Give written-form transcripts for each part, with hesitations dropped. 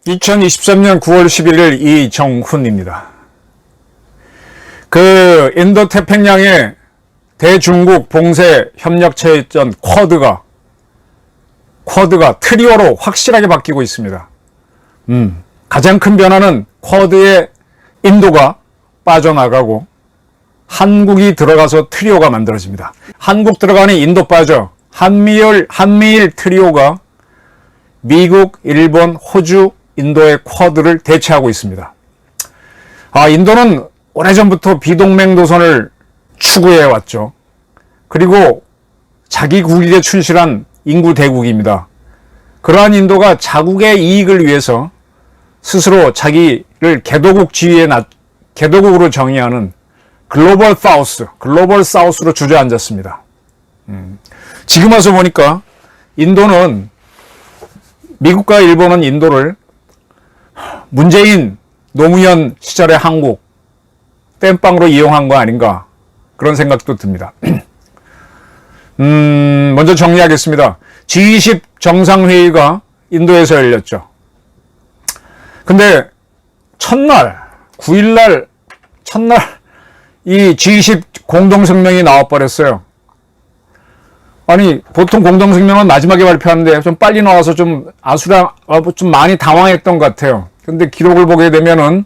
(2023년 9월 11일) 이정훈입니다. 인도 태평양의 대중국 봉쇄 협력체였던 쿼드가 트리오로 확실하게 바뀌고 있습니다. 가장 큰 변화는 쿼드의 인도가 빠져나가고 한국이 들어가서 트리오가 만들어집니다. 한국 들어가니 인도 빠져 한미일 트리오가 미국, 일본, 호주, 인도의 쿼드를 대체하고 있습니다. 인도는 오래전부터 비동맹 노선을 추구해 왔죠. 그리고 자기 국익에 충실한 인구 대국입니다. 그러한 인도가 자국의 이익을 위해서 스스로 자기를 개도국으로 정의하는 글로벌 사우스로 주저앉았습니다. 지금 와서 보니까 인도는, 미국과 일본은 인도를 문재인, 노무현 시절의 한국 땜빵으로 이용한 거 아닌가, 그런 생각도 듭니다. 먼저 정리하겠습니다. G20 정상회의가 인도에서 열렸죠. 근데 첫날 이 G20 공동성명이 나와버렸어요. 아니, 보통 공동성명은 마지막에 발표하는데 좀 빨리 나와서 좀 많이 당황했던 것 같아요. 근데 기록을 보게 되면은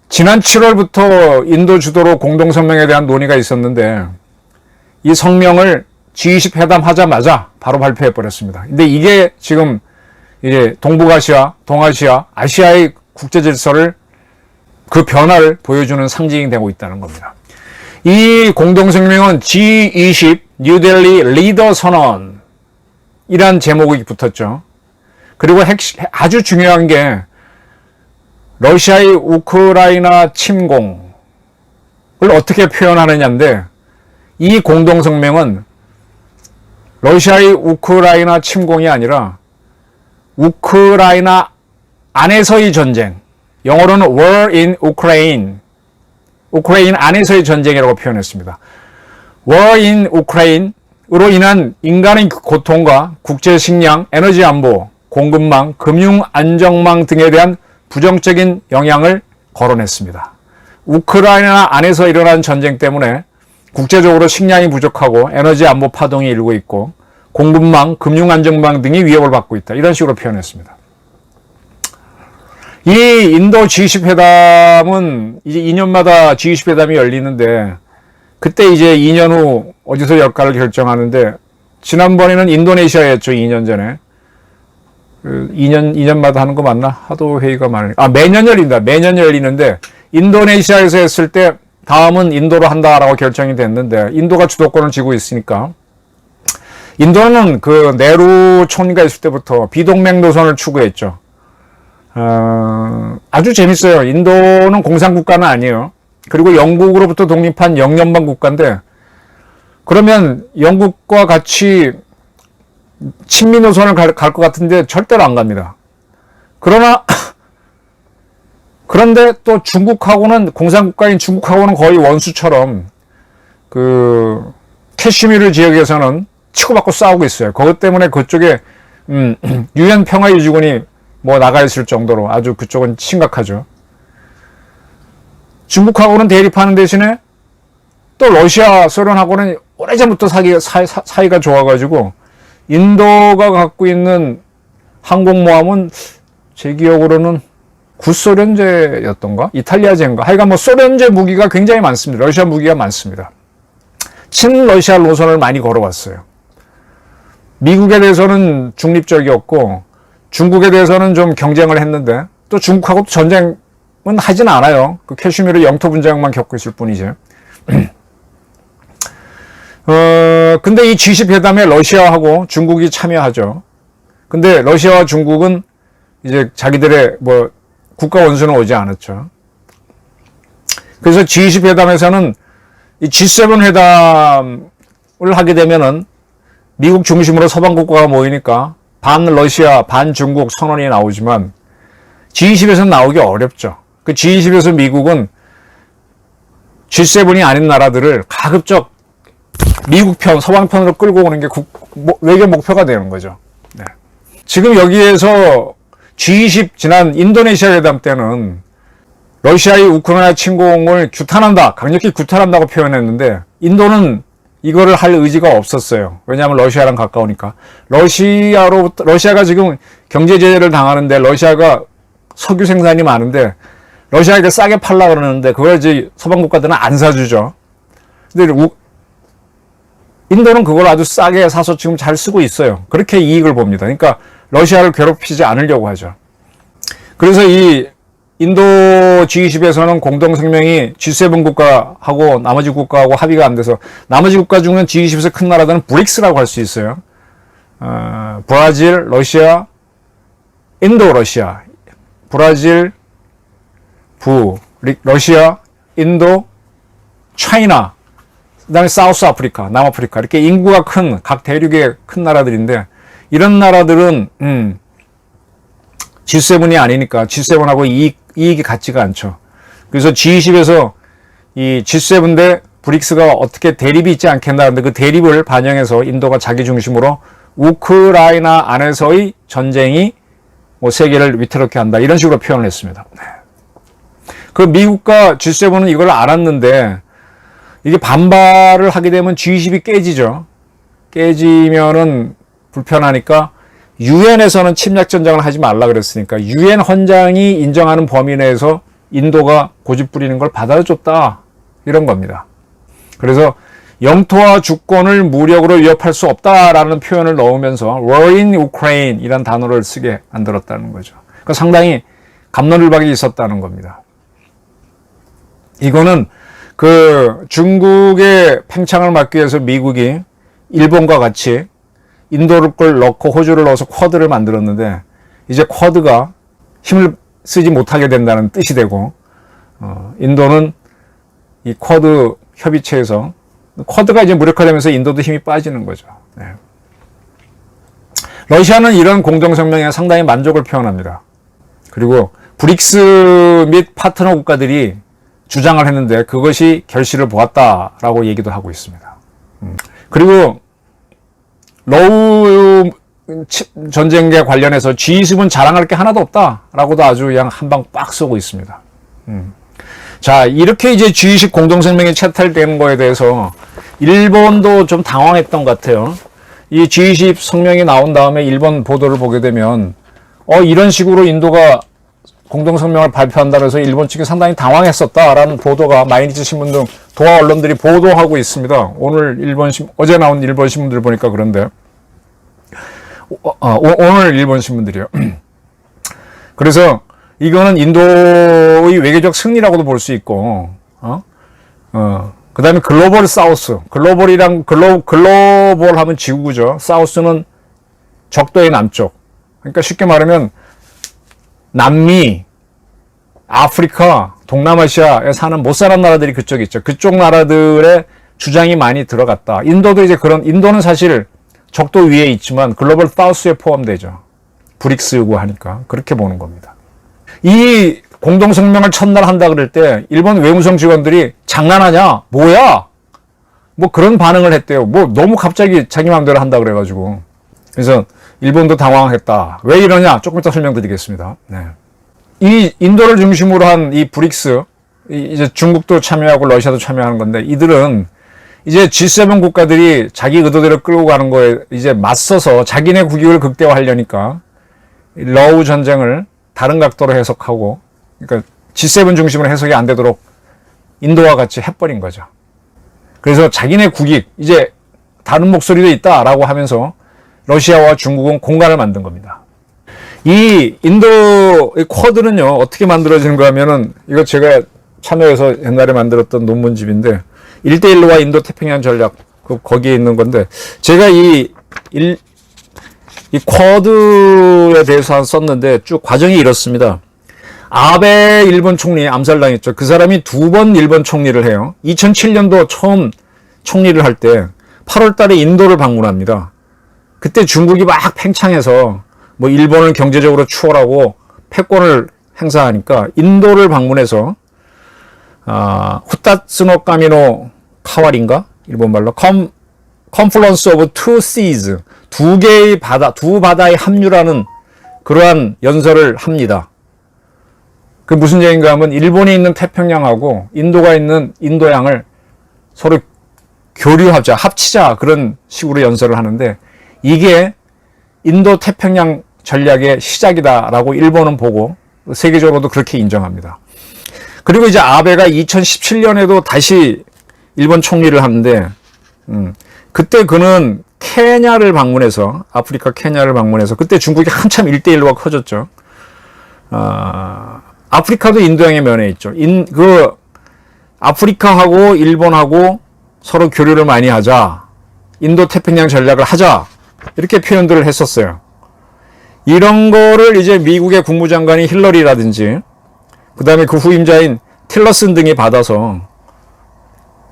지난 7월부터 인도 주도로 공동성명에 대한 논의가 있었는데 이 성명을 G20 회담 하자마자 바로 발표해버렸습니다. 근데 이게 지금 이제 동북아시아, 동아시아, 아시아의 국제 질서를, 그 변화를 보여주는 상징이 되고 있다는 겁니다. 이 공동성명은 G20 뉴델리 리더 선언이란 제목이 붙었죠. 그리고 아주 중요한 게 러시아의 우크라이나 침공을 어떻게 표현하느냐인데, 이 공동성명은 러시아의 우크라이나 침공이 아니라 우크라이나 안에서의 전쟁, 영어로는 War in Ukraine, 우크라이나 안에서의 전쟁이라고 표현했습니다. War in Ukraine으로 인한 인간의 고통과 국제 식량, 에너지 안보, 공급망, 금융 안정망 등에 대한 부정적인 영향을 거론했습니다. 우크라이나 안에서 일어난 전쟁 때문에 국제적으로 식량이 부족하고 에너지 안보 파동이 일고 있고 공급망, 금융 안정망 등이 위협을 받고 있다, 이런 식으로 표현했습니다. 이 인도 G20 회담은 이제 2년마다 G20 회담이 열리는데, 그때 이제 2년 후 어디서 열까를 결정하는데, 지난번에는 인도네시아였죠, 2년 전에. 2년마다 하는 거 맞나? 하도 회의가 많으니까. 매년 열리는데, 인도네시아에서 했을 때 다음은 인도로 한다라고 결정이 됐는데, 인도가 주도권을 쥐고 있으니까, 인도는 그 네루 총리가 있을 때부터 비동맹 노선을 추구했죠. 아주 재밌어요. 인도는 공산국가는 아니에요. 그리고 영국으로부터 독립한 영연방 국가인데, 그러면 영국과 같이 친미 노선을 갈 것 같은데 절대로 안 갑니다. 그런데 또 중국하고는, 공산국가인 중국하고는 거의 원수처럼 그 캐슈미르 지역에서는 치고받고 싸우고 있어요. 그것 때문에 그쪽에 유엔 평화유지군이 나가 있을 정도로 아주 그쪽은 심각하죠. 중국하고는 대립하는 대신에 또 러시아, 소련하고는 오래전부터 사이가 좋아가지고, 인도가 갖고 있는 항공모함은 제 기억으로는 구소련제였던가? 이탈리아제인가? 하여간 소련제 무기가 굉장히 많습니다. 러시아 무기가 많습니다. 친러시아 노선을 많이 걸어왔어요. 미국에 대해서는 중립적이었고, 중국에 대해서는 좀 경쟁을 했는데, 또 중국하고 전쟁은 하진 않아요. 그 캐슈미르 영토 분쟁만 겪고 있을 뿐이죠. 근데 이 G20 회담에 러시아하고 중국이 참여하죠. 근데 러시아와 중국은 이제 자기들의 국가 원수는 오지 않았죠. 그래서 G20 회담에서는 이 G7 회담을 하게 되면은 미국 중심으로 서방 국가가 모이니까 반 러시아, 반 중국 선언이 나오지만 G20에서는 나오기 어렵죠. 그 G20에서 미국은 G7이 아닌 나라들을 가급적 미국 편, 서방 편으로 끌고 오는 게 외교 목표가 되는 거죠. 네. 지금 여기에서 G20 지난 인도네시아 회담 때는 러시아의 우크라이나 침공을 규탄한다, 강력히 규탄한다고 표현했는데 인도는 이거를 할 의지가 없었어요. 왜냐하면 러시아랑 가까우니까. 러시아가 지금 경제 제재를 당하는데 러시아가 석유 생산이 많은데 러시아에게 싸게 팔라 그러는데 그걸 이제 서방 국가들은 안 사주죠. 근데 인도는 그걸 아주 싸게 사서 지금 잘 쓰고 있어요. 그렇게 이익을 봅니다. 그러니까 러시아를 괴롭히지 않으려고 하죠. 그래서 이 인도 G20에서는 공동성명이 G7 국가하고 나머지 국가하고 합의가 안 돼서 나머지 국가 중에 G20에서 큰 나라들은 브릭스라고 할 수 있어요. 브라질, 러시아, 인도, 러시아, 브라질, 러시아, 인도, 차이나, 그 다음에 사우스 아프리카, 남아프리카 이렇게 인구가 큰 각 대륙의 큰 나라들인데 이런 나라들은 G7이 아니니까 G7하고 이익이 같지가 않죠. 그래서 G20에서 이 G7 대 브릭스가 어떻게 대립이 있지 않겠나 하는데 그 대립을 반영해서 인도가 자기 중심으로 우크라이나 안에서의 전쟁이 뭐 세계를 위태롭게 한다 이런 식으로 표현을 했습니다. 그 미국과 G7은 이걸 알았는데 이게 반발을 하게 되면 G20이 깨지죠. 깨지면은 불편하니까 유엔에서는 침략 전쟁을 하지 말라 그랬으니까 유엔 헌장이 인정하는 범위 내에서 인도가 고집 부리는 걸 받아줬다 이런 겁니다. 그래서 영토와 주권을 무력으로 위협할 수 없다라는 표현을 넣으면서 war in Ukraine 이란 단어를 쓰게 만들었다는 거죠. 그러니까 상당히 갑론을박이 있었다는 겁니다. 이거는 그 중국의 팽창을 막기 위해서 미국이 일본과 같이 인도를 넣고 호주를 넣어서 쿼드를 만들었는데 이제 쿼드가 힘을 쓰지 못하게 된다는 뜻이 되고 인도는 이 쿼드 협의체에서 쿼드가 이제 무력화되면서 인도도 힘이 빠지는 거죠. 네. 러시아는 이런 공동성명에 상당히 만족을 표현합니다. 그리고 브릭스 및 파트너 국가들이 주장을 했는데 그것이 결실을 보았다라고 얘기도 하고 있습니다. 그리고 러우 전쟁과 관련해서 G20은 자랑할 게 하나도 없다라고도 아주 그냥 한 방 빡 쏘고 있습니다. 자, 이렇게 이제 G20 공동성명이 채택되는 거에 대해서 일본도 좀 당황했던 것 같아요. 이 G20 성명이 나온 다음에 일본 보도를 보게 되면 이런 식으로 인도가 공동성명을 발표한다 그래서 일본 측이 상당히 당황했었다라는 보도가 마이니치 신문 등 도하 언론들이 보도하고 있습니다. 어제 나온 일본 신문들 보니까 그런데 오늘 일본 신문들이요. 그래서 이거는 인도의 외교적 승리라고도 볼 수 있고 그 다음에 글로벌 사우스, 글로벌 하면 지구죠. 사우스는 적도의 남쪽. 그러니까 쉽게 말하면 남미, 아프리카, 동남아시아에 사는 못 사는 나라들이 그쪽에 있죠. 그쪽 나라들의 주장이 많이 들어갔다. 인도도 이제 인도는 사실 적도 위에 있지만 글로벌 사우스에 포함되죠. 브릭스고 하니까. 그렇게 보는 겁니다. 이 공동성명을 첫날 한다 그럴 때 일본 외무성 직원들이 장난하냐? 뭐야? 뭐 그런 반응을 했대요. 뭐 너무 갑자기 자기 마음대로 한다 그래가지고. 그래서 일본도 당황했다. 왜 이러냐? 조금 이따 설명드리겠습니다. 네. 이 인도를 중심으로 한 이 브릭스, 이제 중국도 참여하고 러시아도 참여하는 건데 이들은 이제 G7 국가들이 자기 의도대로 끌고 가는 거에 이제 맞서서 자기네 국익을 극대화하려니까 러우 전쟁을 다른 각도로 해석하고 그러니까 G7 중심으로 해석이 안 되도록 인도와 같이 해버린 거죠. 그래서 자기네 국익, 이제 다른 목소리도 있다라고 하면서 러시아와 중국은 공간을 만든 겁니다. 이 인도의 쿼드는요, 어떻게 만들어지는 거 하면은, 이거 제가 참여해서 옛날에 만들었던 논문집인데, 1대1로와 인도 태평양 전략, 거기에 있는 건데, 제가 이 쿼드에 대해서 썼는데, 쭉 과정이 이렇습니다. 아베 일본 총리 암살당했죠. 그 사람이 2번 일본 총리를 해요. 2007년도 처음 총리를 할 때, 8월 달에 인도를 방문합니다. 그때 중국이 막 팽창해서 뭐 일본을 경제적으로 추월하고 패권을 행사하니까 인도를 방문해서 후타츠노 까미노 카와리인가? 일본말로 Confluence of Two Seas, 두 개의 바다, 두 바다의 합류라는 그러한 연설을 합니다. 그 무슨 얘기인가 하면 일본에 있는 태평양하고 인도가 있는 인도양을 서로 교류하자, 합치자, 그런 식으로 연설을 하는데, 이게 인도 태평양 전략의 시작이다라고 일본은 보고 세계적으로도 그렇게 인정합니다. 그리고 이제 아베가 2017년에도 다시 일본 총리를 하는데, 그때 그는 케냐를 방문해서, 아프리카 케냐를 방문해서, 그때 중국이 한참 1대1로가 커졌죠. 아프리카도 인도양의 면에 있죠. 아프리카하고 일본하고 서로 교류를 많이 하자, 인도 태평양 전략을 하자, 이렇게 표현들을 했었어요. 이런 거를 이제 미국의 국무장관이 힐러리라든지, 그 다음에 그 후임자인 틸러슨 등이 받아서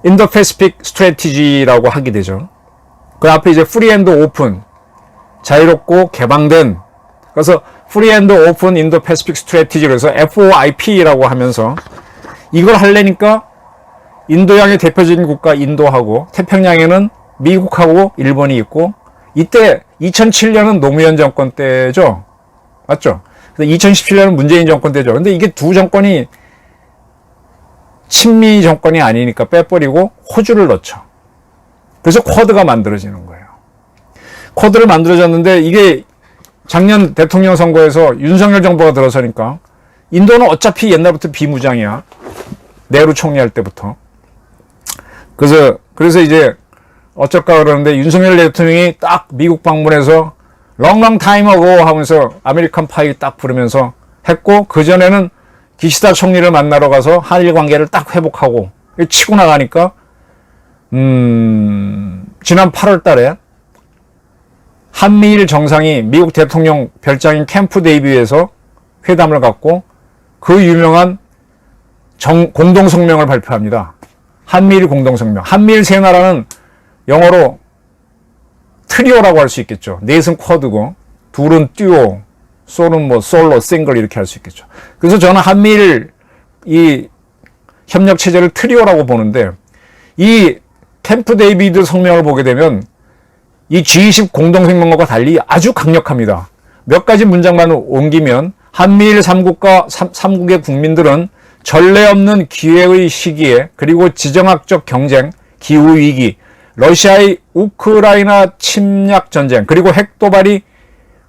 인도 패시픽 스트래티지라고 하게 되죠. 그 앞에 이제 프리 앤드 오픈, 자유롭고 개방된, 그래서 프리 앤드 오픈 인도 패시픽 스트래티지, 그래서 FOIP라고 하면서 이걸 하려니까 인도양의 대표적인 국가 인도하고 태평양에는 미국하고 일본이 있고, 이때 2007년은 노무현 정권 때죠. 맞죠? 2017년은 문재인 정권 때죠. 근데 이게 두 정권이 친미 정권이 아니니까 빼버리고 호주를 넣죠. 그래서 쿼드가 만들어지는 거예요. 쿼드를 만들어졌는데, 이게 작년 대통령 선거에서 윤석열 정부가 들어서니까 인도는 어차피 옛날부터 비무장이야. 네루 총리할 때부터. 그래서 이제 어쩔까 그러는데, 윤석열 대통령이 딱 미국 방문해서 롱롱 타임 어고 하면서 아메리칸 파이 딱 부르면서 했고, 그전에는 기시다 총리를 만나러 가서 한일 관계를 딱 회복하고 치고 나가니까, 지난 8월 달에 한미일 정상이 미국 대통령 별장인 캠프 데이비드에서 회담을 갖고 그 유명한 공동성명을 발표합니다. 한미일 공동성명. 한미일 세 나라는 영어로 트리오라고 할 수 있겠죠. 넷은 쿼드고, 둘은 듀오, 솔은 뭐 솔로, 싱글 이렇게 할 수 있겠죠. 그래서 저는 한미일 이 협력 체제를 트리오라고 보는데, 이 캠프 데이비드 성명을 보게 되면 이 G20 공동성명과 달리 아주 강력합니다. 몇 가지 문장만 옮기면, 한미일 3국의 국민들은 전례 없는 기회의 시기에, 그리고 지정학적 경쟁, 기후위기, 러시아의 우크라이나 침략 전쟁, 그리고 핵 도발이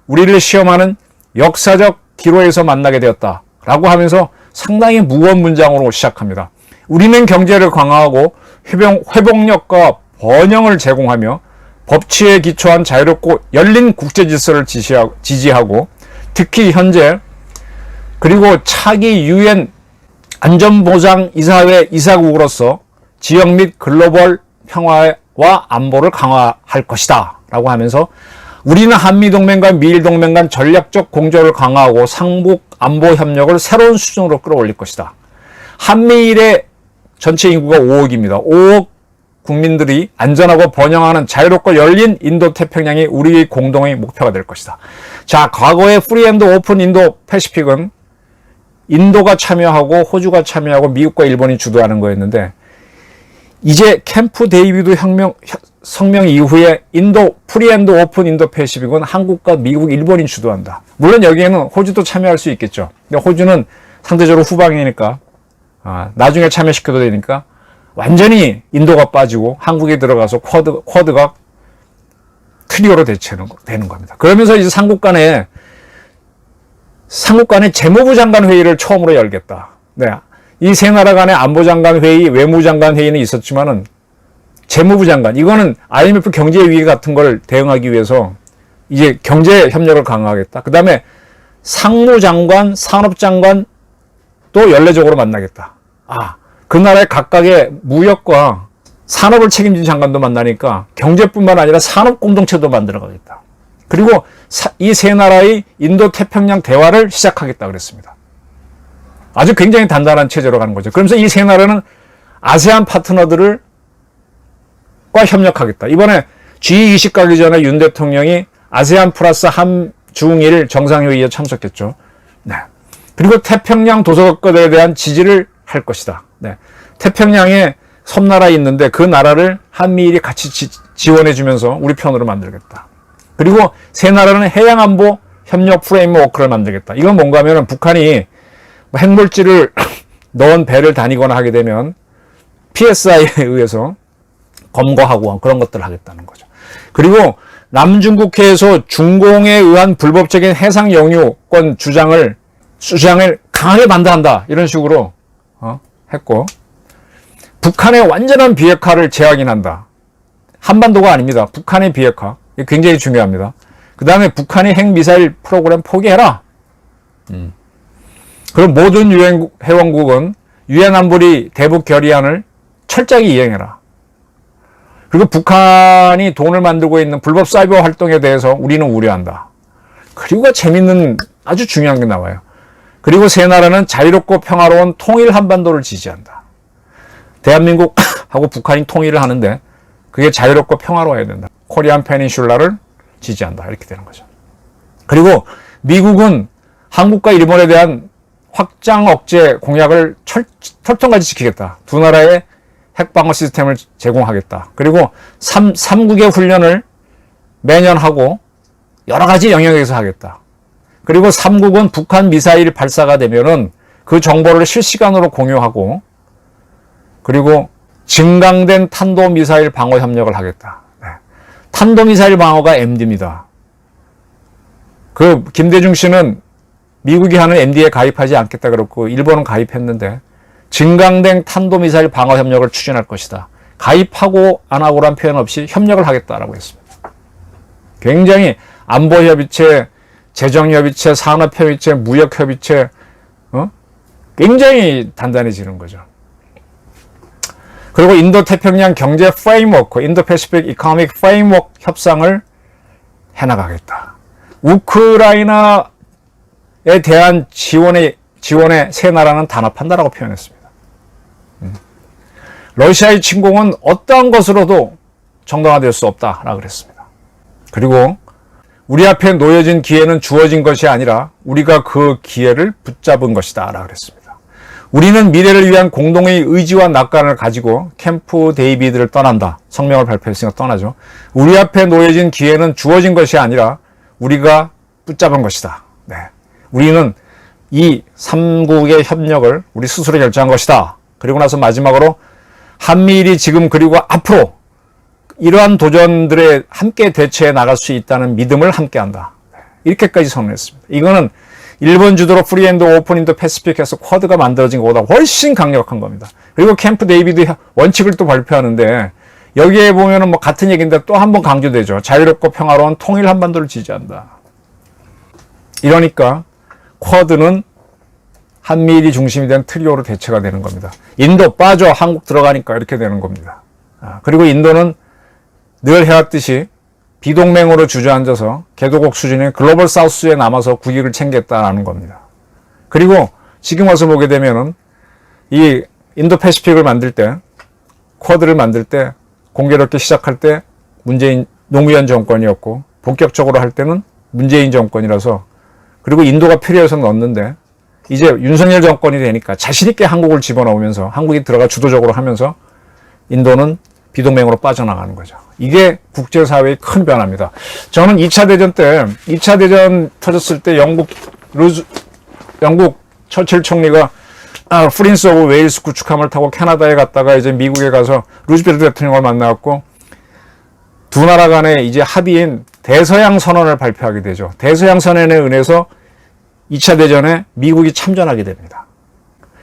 우리를 시험하는 역사적 기로에서 만나게 되었다 라고 하면서 상당히 무거운 문장으로 시작합니다. 우리는 경제를 강화하고 회복력과 번영을 제공하며 법치에 기초한 자유롭고 열린 국제질서를 지지하고, 특히 현재 그리고 차기 UN 안전보장이사회 이사국으로서 지역 및 글로벌 평화와 안보를 강화할 것이다 라고 하면서, 우리는 한미동맹과 미일동맹 간 전략적 공조를 강화하고 상북 안보 협력을 새로운 수준으로 끌어올릴 것이다. 한미일의 전체 인구가 5억입니다. 5억 국민들이 안전하고 번영하는 자유롭고 열린 인도 태평양이 우리의 공동의 목표가 될 것이다. 자, 과거의 프리 앤드 오픈 인도 패시픽은 인도가 참여하고 호주가 참여하고 미국과 일본이 주도하는 거였는데, 이제 캠프 데이비드 성명 이후에 인도 프리 앤드 오픈 인도 패시픽은 한국과 미국, 일본이 주도한다. 물론 여기에는 호주도 참여할 수 있겠죠. 근데 호주는 상대적으로 후방이니까, 나중에 참여시켜도 되니까 완전히 인도가 빠지고 한국에 들어가서 쿼드가 트리오로 되는 겁니다. 그러면서 이제 삼국 간에 재무부 장관 회의를 처음으로 열겠다. 네. 이 세 나라 간의 안보장관 회의, 외무장관 회의는 있었지만은 재무부 장관, 이거는 IMF 경제 위기 같은 걸 대응하기 위해서 이제 경제 협력을 강화하겠다. 그 다음에 상무장관, 산업장관 또 연례적으로 만나겠다. 그 나라의 각각의 무역과 산업을 책임진 장관도 만나니까 경제뿐만 아니라 산업 공동체도 만들어가겠다. 그리고 이 세 나라의 인도 태평양 대화를 시작하겠다 그랬습니다. 아주 굉장히 단단한 체제로 가는 거죠. 그러면서 이 세 나라는 아세안 파트너들과 협력하겠다. 이번에 G20 가기 전에 윤 대통령이 아세안 플러스 한중일 정상회의에 참석했죠. 네. 그리고 태평양 도서국가들에 대한 지지를 할 것이다. 네. 태평양에 섬나라에 있는데 그 나라를 한미일이 같이 지원해주면서 우리 편으로 만들겠다. 그리고 세 나라는 해양안보 협력 프레임워크를 만들겠다. 이건 뭔가 하면 북한이 핵물질을 넣은 배를 다니거나 하게 되면 PSI에 의해서 검거하고 그런 것들을 하겠다는 거죠. 그리고 남중국해에서 중공에 의한 불법적인 해상 영유권 주장을 강하게 반대한다. 이런 식으로 했고, 북한의 완전한 비핵화를 재확인한다. 한반도가 아닙니다. 북한의 비핵화. 이게 굉장히 중요합니다. 그 다음에 북한이 핵미사일 프로그램 포기해라. 그럼 모든 유엔 회원국은 유엔 안보리 대북 결의안을 철저하게 이행해라. 그리고 북한이 돈을 만들고 있는 불법 사이버 활동에 대해서 우리는 우려한다. 그리고 재밌는 아주 중요한 게 나와요. 그리고 세 나라는 자유롭고 평화로운 통일 한반도를 지지한다. 대한민국하고 북한이 통일을 하는데 그게 자유롭고 평화로워야 된다. 코리안 페닌슐라를 지지한다. 이렇게 되는 거죠. 그리고 미국은 한국과 일본에 대한 확장 억제 공약을 철통까지 지키겠다. 두 나라의 핵방어 시스템을 제공하겠다. 그리고 3국의 훈련을 매년 하고 여러 가지 영역에서 하겠다. 그리고 3국은 북한 미사일 발사가 되면은 그 정보를 실시간으로 공유하고 그리고 증강된 탄도미사일 방어 협력을 하겠다. 네. 탄도미사일 방어가 MD입니다. 그 김대중 씨는 미국이 하는 MD에 가입하지 않겠다 그랬고 일본은 가입했는데 증강된 탄도미사일 방어 협력을 추진할 것이다. 가입하고 안 하고란 표현 없이 협력을 하겠다라고 했습니다. 굉장히 안보협의체, 재정협의체, 산업협의체, 무역협의체 굉장히 단단해지는 거죠. 그리고 인도태평양 경제 프레임워크, 인도패시픽 이코노믹 프레임워크 협상을 해나가겠다. 우크라이나에 대한 지원에 세 나라는 단합한다라고 표현했습니다. 러시아의 침공은 어떠한 것으로도 정당화될 수 없다라고 그랬습니다. 그리고 우리 앞에 놓여진 기회는 주어진 것이 아니라 우리가 그 기회를 붙잡은 것이다 라고 그랬습니다. 우리는 미래를 위한 공동의 의지와 낙관을 가지고 캠프 데이비드를 떠난다. 성명을 발표했으니까 떠나죠. 우리 앞에 놓여진 기회는 주어진 것이 아니라 우리가 붙잡은 것이다. 네. 우리는 이 3국의 협력을 우리 스스로 결정한 것이다. 그리고 나서 마지막으로 한미일이 지금 그리고 앞으로 이러한 도전들에 함께 대처해 나갈 수 있다는 믿음을 함께한다. 이렇게까지 선언했습니다. 이거는 일본 주도로 프리앤드 오픈 인도 패시픽에서 쿼드가 만들어진 것보다 훨씬 강력한 겁니다. 그리고 캠프 데이비드 원칙을 또 발표하는데 여기에 보면은 뭐 같은 얘기인데 또 한 번 강조되죠. 자유롭고 평화로운 통일 한반도를 지지한다. 이러니까 쿼드는 한미일이 중심이 된 트리오로 대체가 되는 겁니다. 인도 빠져 한국 들어가니까 이렇게 되는 겁니다. 그리고 인도는 늘 해왔듯이 비동맹으로 주저앉아서 개도국 수준의 글로벌 사우스에 남아서 국익을 챙겼다라는 겁니다. 그리고 지금 와서 보게 되면은 이 인도 패시픽을 만들 때, 쿼드를 만들 때 공교롭게 시작할 때 문재인 노무현 정권이었고 본격적으로 할 때는 문재인 정권이라서 그리고 인도가 필요해서 넣었는데 이제 윤석열 정권이 되니까 자신 있게 한국을 집어넣으면서 한국이 들어가 주도적으로 하면서 인도는 비동맹으로 빠져나가는 거죠. 이게 국제사회의 큰 변화입니다. 저는 2차 대전 때, 2차 대전 터졌을 때 영국 처칠 총리가 프린스 오브 웨일스 구축함을 타고 캐나다에 갔다가 이제 미국에 가서 루즈벨트 대통령을 만나갖고 두 나라 간의 이제 합의인 대서양 선언을 발표하게 되죠. 대서양 선언에 의해서 2차 대전에 미국이 참전하게 됩니다.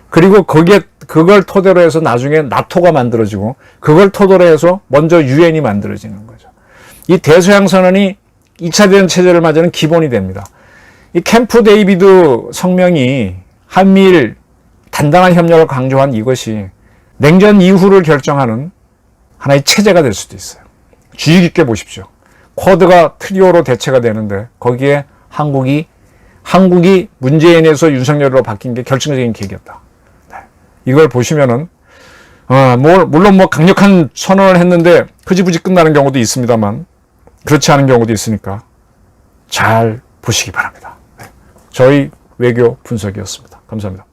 그리고 그걸 토대로 해서 나중에 나토가 만들어지고 그걸 토대로 해서 먼저 유엔이 만들어지는 거죠. 이 대서양 선언이 2차 대전 체제를 맞이하는 기본이 됩니다. 이 캠프 데이비드 성명이 한미일 단단한 협력을 강조한 이것이 냉전 이후를 결정하는 하나의 체제가 될 수도 있어요. 주의 깊게 보십시오. 쿼드가 트리오로 대체가 되는데 거기에 한국이 문재인에서 윤석열로 바뀐 게 결정적인 계기였다. 이걸 보시면은 물론 강력한 선언을 했는데 흐지부지 끝나는 경우도 있습니다만 그렇지 않은 경우도 있으니까 잘 보시기 바랍니다. 저희 외교 분석이었습니다. 감사합니다.